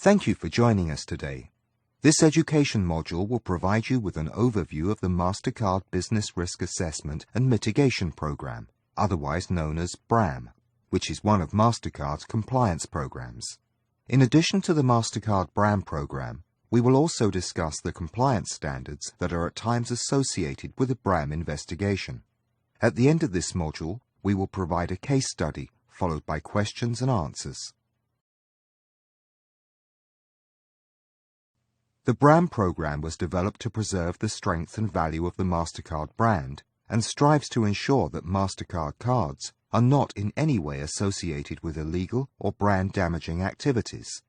Thank you for joining us today. This education module will provide you with an overview of the MasterCard Business Risk Assessment and Mitigation Program, otherwise known as BRAM, which is one of MasterCard's compliance programs. In addition to the MasterCard BRAM program, we will also discuss the compliance standards that are at times associated with a BRAM investigation. At the end of this module, we will provide a case study followed by questions and answers. The BRAM program was developed to preserve the strength and value of the MasterCard brand and strives to ensure that MasterCard cards are not in any way associated with illegal or brand-damaging activities.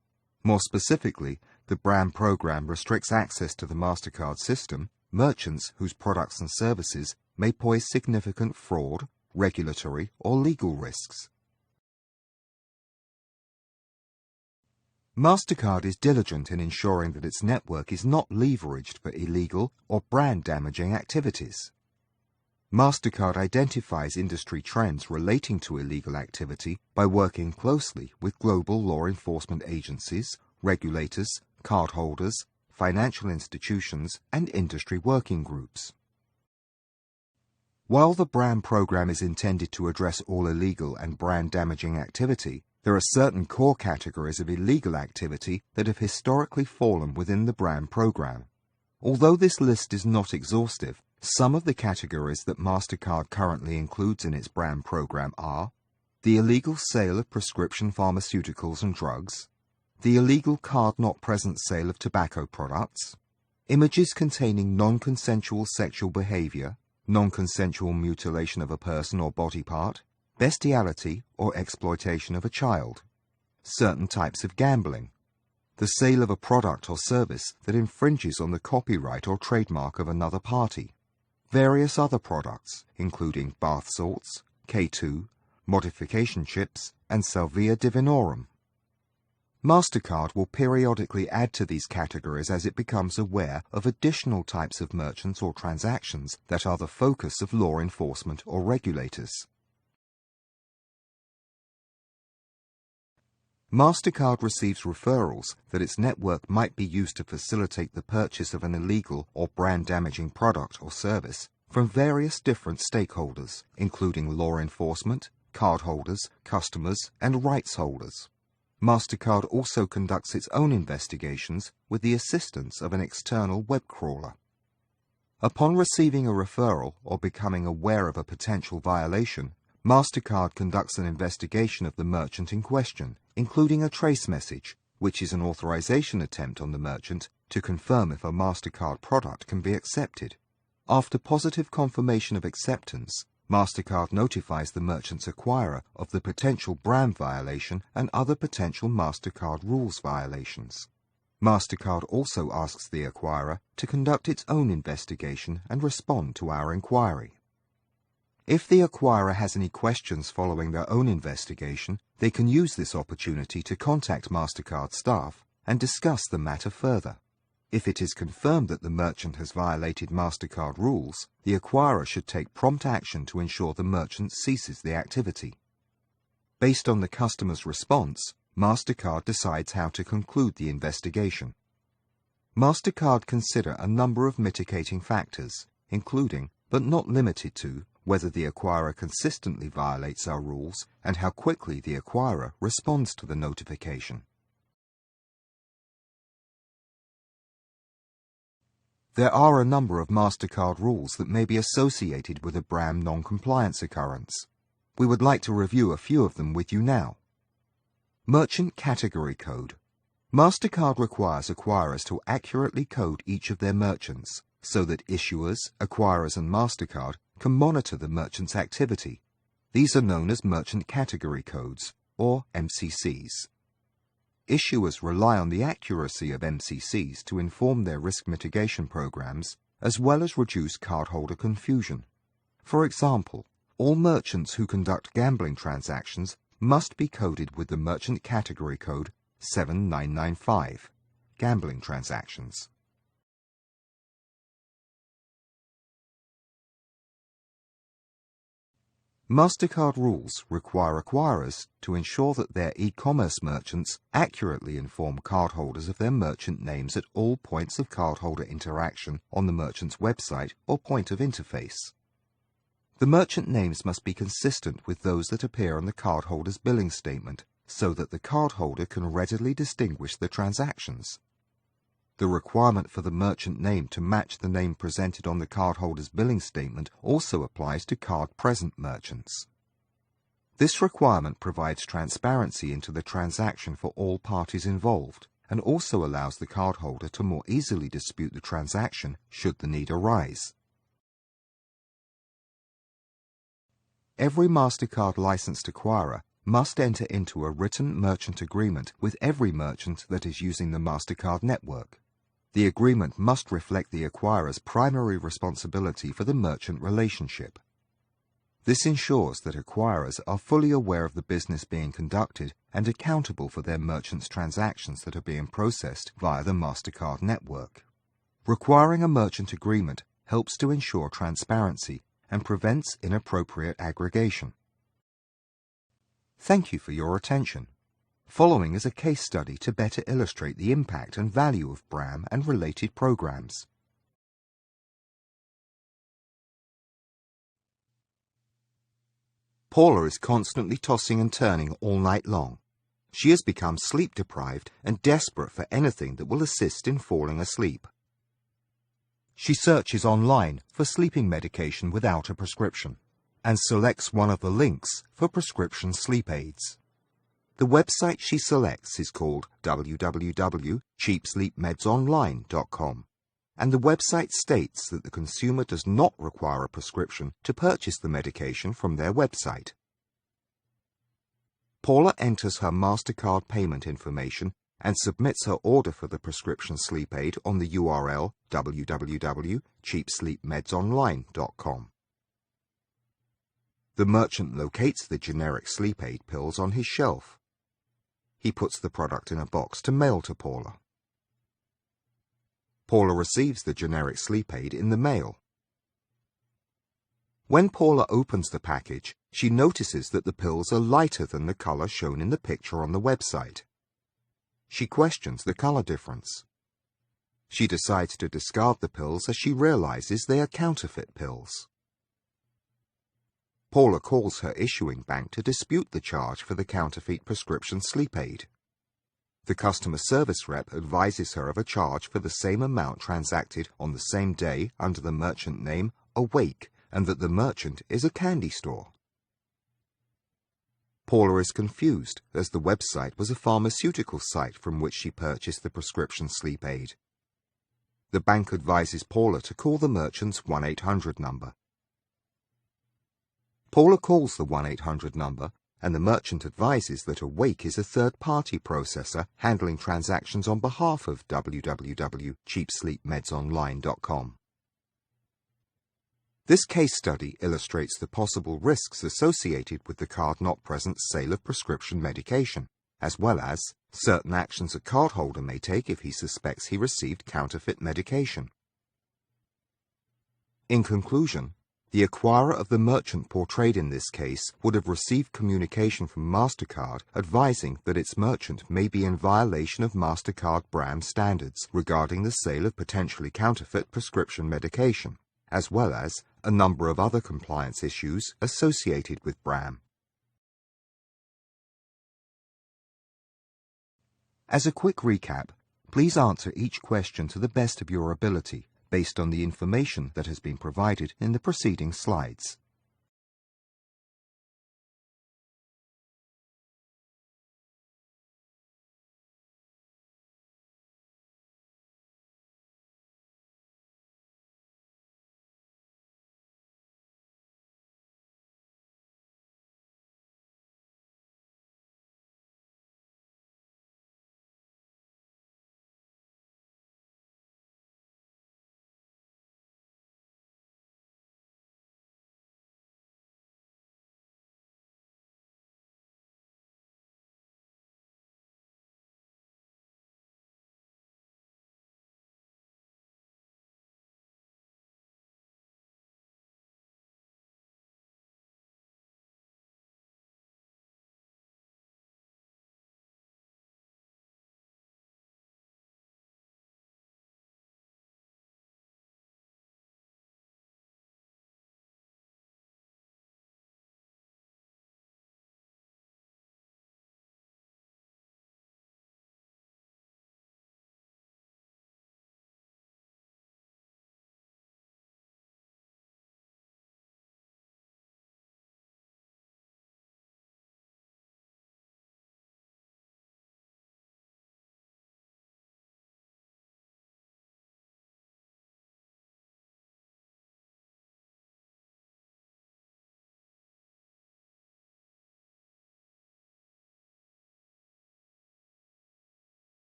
More specifically, the BRAM program restricts access to the MasterCard system merchants whose products and services may pose significant fraud, regulatory, or legal risks. MasterCard is diligent in ensuring that its network is not leveraged for illegal or brand-damaging activities. MasterCard identifies industry trends relating to illegal activity by working closely with global law enforcement agencies, regulators, cardholders, financial institutions, and industry working groups. While the BRAM program is intended to address all illegal and brand-damaging activity, there are certain core categories of illegal activity that have historically fallen within the BRAM program. Although this list is not exhaustive, some of the categories that MasterCard currently includes in its BRAM program are the illegal sale of prescription pharmaceuticals and drugs, the illegal card-not-present sale of tobacco products, images containing non-consensual sexual behavior, non-consensual mutilation of a person or body part, bestiality or exploitation of a child, certain types of gambling, the sale of a product or service that infringes on the copyright or trademark of another party, various other products, including bath salts, K2, modification chips, and Salvia divinorum. MasterCard will periodically add to these categories as it becomes aware of additional types of merchants or transactions that are the focus of law enforcement or regulators. MasterCard receives referrals that its network might be used to facilitate the purchase of an illegal or brand-damaging product or service from various different stakeholders, including law enforcement, cardholders, customers, and rights holders. MasterCard also conducts its own investigations with the assistance of an external web crawler. Upon receiving a referral or becoming aware of a potential violation, MasterCard conducts an investigation of the merchant in question, including a trace message, which is an authorization attempt on the merchant to confirm if a MasterCard product can be accepted. After positive confirmation of acceptance, MasterCard notifies the merchant's acquirer of the potential BRAM violation and other potential MasterCard Rules violations. MasterCard also asks the acquirer to conduct its own investigation and respond to our inquiry. If the acquirer has any questions following their own investigation, they can use this opportunity to contact MasterCard staff and discuss the matter further. If it is confirmed that the merchant has violated MasterCard rules, the acquirer should take prompt action to ensure the merchant ceases the activity. Based on the customer's response, MasterCard decides how to conclude the investigation. MasterCard consider a number of mitigating factors, including, but not limited to, whether the acquirer consistently violates our rules and how quickly the acquirer responds to the notification. There are a number of MasterCard rules that may be associated with a BRAM non-compliance occurrence. We would like to review a few of them with you now. Merchant Category Code. MasterCard requires acquirers to accurately code each of their merchants so that issuers, acquirers, and MasterCard can monitor the merchant's activity. These are known as Merchant Category Codes, or MCCs. Issuers rely on the accuracy of MCCs to inform their risk mitigation programs, as well as reduce cardholder confusion. For example, all merchants who conduct gambling transactions must be coded with the Merchant Category Code 7995, Gambling Transactions. MasterCard Rules require acquirers to ensure that their e-commerce merchants accurately inform cardholders of their merchant names at all points of cardholder interaction on the merchant's website or point of interface. The merchant names must be consistent with those that appear on the cardholder's billing statement so that the cardholder can readily distinguish the transactions. The requirement for the merchant name to match the name presented on the cardholder's billing statement also applies to card-present merchants. This requirement provides transparency into the transaction for all parties involved and also allows the cardholder to more easily dispute the transaction should the need arise. Every MasterCard licensed acquirer must enter into a written merchant agreement with every merchant that is using the MasterCard network. The agreement must reflect the acquirer's primary responsibility for the merchant relationship. This ensures that acquirers are fully aware of the business being conducted and accountable for their merchants' transactions that are being processed via the MasterCard network. Requiring a merchant agreement helps to ensure transparency and prevents inappropriate aggregation. Thank you for your attention. Following is a case study to better illustrate the impact and value of BRAM and related programs. Paula is constantly tossing and turning all night long. She has become sleep-deprived and desperate for anything that will assist in falling asleep. She searches online for sleeping medication without a prescription and selects one of the links for prescription sleep aids. The website she selects is called www.cheapsleepmedsonline.com, and the website states that the consumer does not require a prescription to purchase the medication from their website. Paula enters her MasterCard payment information and submits her order for the prescription sleep aid on the URL www.cheapsleepmedsonline.com. The merchant locates the generic sleep aid pills on his shelf. He puts the product in a box to mail to Paula. Paula receives the generic sleep aid in the mail. When Paula opens the package, she notices that the pills are lighter than the color shown in the picture on the website. She questions the color difference. She decides to discard the pills as she realizes they are counterfeit pills. Paula calls her issuing bank to dispute the charge for the counterfeit prescription sleep aid. The customer service rep advises her of a charge for the same amount transacted on the same day under the merchant name Awake, and that the merchant is a candy store. Paula is confused as the website was a pharmaceutical site from which she purchased the prescription sleep aid. The bank advises Paula to call the merchant's 1-800 number. Paula calls the 1-800 number, and the merchant advises that Awake is a third-party processor handling transactions on behalf of www.cheapsleepmedsonline.com. This case study illustrates the possible risks associated with the card-not-present sale of prescription medication, as well as certain actions a cardholder may take if he suspects he received counterfeit medication. In conclusion, the acquirer of the merchant portrayed in this case would have received communication from MasterCard advising that its merchant may be in violation of MasterCard BRAM standards regarding the sale of potentially counterfeit prescription medication, as well as a number of other compliance issues associated with BRAM. As a quick recap, please answer each question to the best of your ability, based on the information that has been provided in the preceding slides.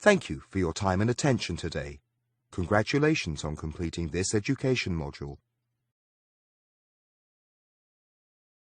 Thank you for your time and attention today. Congratulations on completing this education module.